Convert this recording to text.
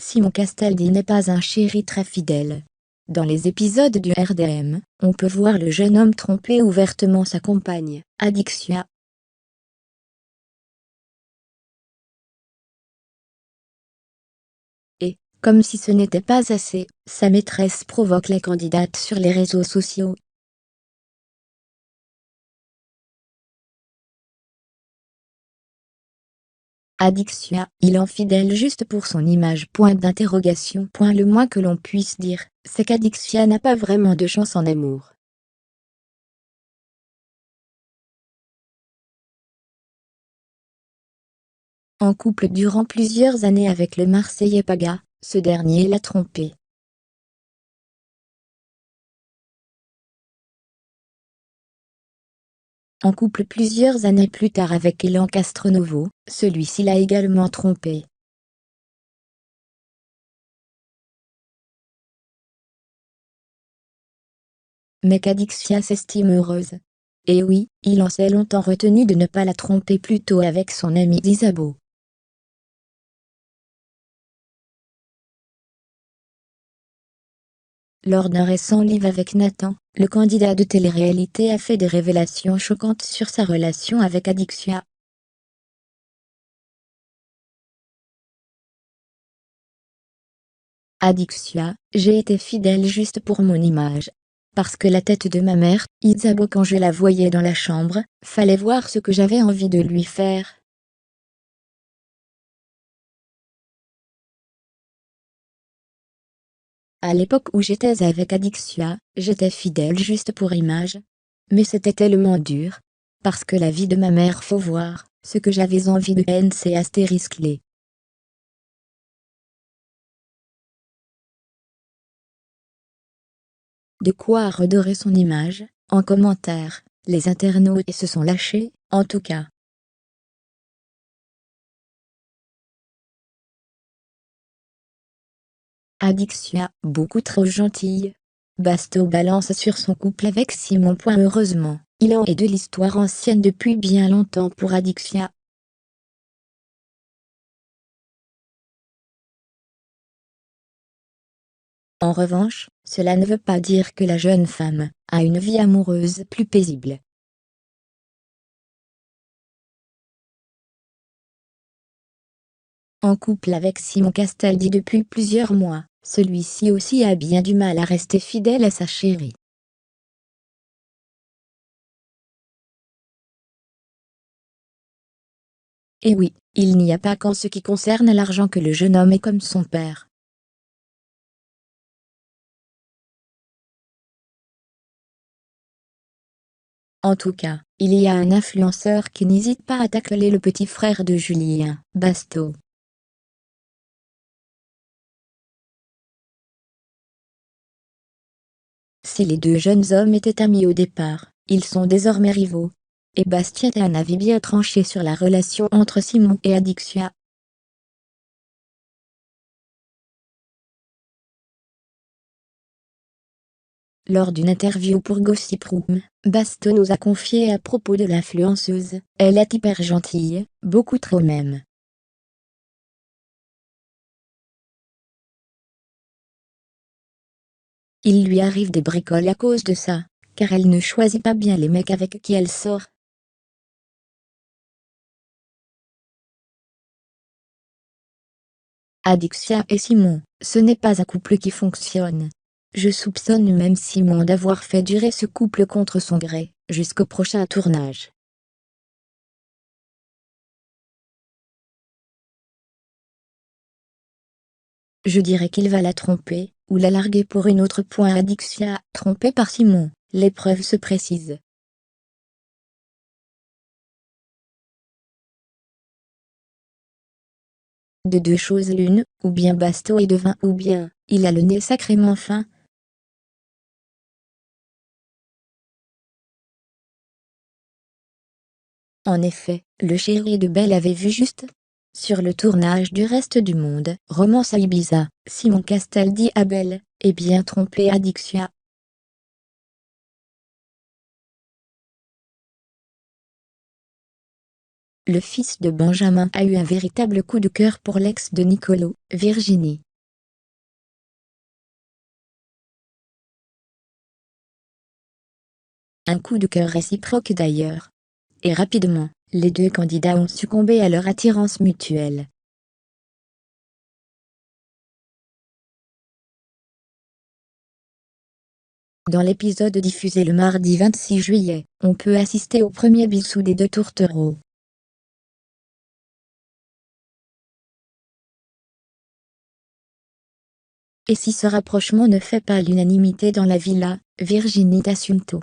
Simon Castaldi n'est pas un chéri très fidèle. Dans les épisodes du RDM, on peut voir le jeune homme tromper ouvertement sa compagne, Adixia. Et, comme si ce n'était pas assez, sa maîtresse provoque la candidate sur les réseaux sociaux. Adixia, il est infidèle juste pour son image. Point d'interrogation. Le moins que l'on puisse dire, c'est qu'Adixia n'a pas vraiment de chance en amour. En couple durant plusieurs années avec le Marseillais Paga, ce dernier l'a trompée. En couple plusieurs années plus tard avec Elan Castronovo, celui-ci l'a également trompée. Mais qu'Adixia s'estime heureuse. Et oui, Ilan s'est longtemps retenu de ne pas la tromper plutôt avec son ami Isabeau. Lors d'un récent live avec Nathan, le candidat de télé-réalité a fait des révélations choquantes sur sa relation avec Adixia. Adixia, j'ai été fidèle juste pour mon image. Parce que la tête de ma mère, Isabeau, quand je la voyais dans la chambre, fallait voir ce que j'avais envie de lui faire. À l'époque où j'étais avec Adixia, j'étais fidèle juste pour image. Mais c'était tellement dur. Parce que la vie de ma mère, faut voir, ce que j'avais envie de NC astérisque les. De quoi redorer son image. En commentaire, les internautes se sont lâchés, en tout cas. Adixia, beaucoup trop gentille. Basto balance sur son couple avec Simon. Heureusement, il en est de l'histoire ancienne depuis bien longtemps pour Adixia. En revanche, cela ne veut pas dire que la jeune femme a une vie amoureuse plus paisible. En couple avec Simon Castaldi depuis plusieurs mois, celui-ci aussi a bien du mal à rester fidèle à sa chérie. Et oui, il n'y a pas qu'en ce qui concerne l'argent que le jeune homme est comme son père. En tout cas, il y a un influenceur qui n'hésite pas à tacler le petit frère de Julien, Basto. Si les deux jeunes hommes étaient amis au départ, ils sont désormais rivaux. Et Bastien a un avis bien tranché sur la relation entre Simon et Adixia. Lors d'une interview pour Gossip Room, Basto nous a confié à propos de l'influenceuse, elle est hyper gentille, beaucoup trop même. Il lui arrive des bricoles à cause de ça, car elle ne choisit pas bien les mecs avec qui elle sort. Adixia et Simon, ce n'est pas un couple qui fonctionne. Je soupçonne même Simon d'avoir fait durer ce couple contre son gré, jusqu'au prochain tournage. Je dirais qu'il va la tromper, ou la larguer pour une autre. Adixia, trompée par Simon, l'épreuve se précise. De deux choses l'une, ou bien Basto est devin ou bien, il a le nez sacrément fin. En effet, le chéri de Belle avait vu juste. Sur le tournage du Reste du Monde, romance à Ibiza, Simon Castaldi à Belle, et bien trompé Adixia. Le fils de Benjamin a eu un véritable coup de cœur pour l'ex de Nicolo, Virginie. Un coup de cœur réciproque d'ailleurs. Et rapidement, les deux candidats ont succombé à leur attirance mutuelle. Dans l'épisode diffusé le mardi 26 juillet, on peut assister au premier bisou des deux tourtereaux. Et si ce rapprochement ne fait pas l'unanimité dans la villa, Virginie d'Assunto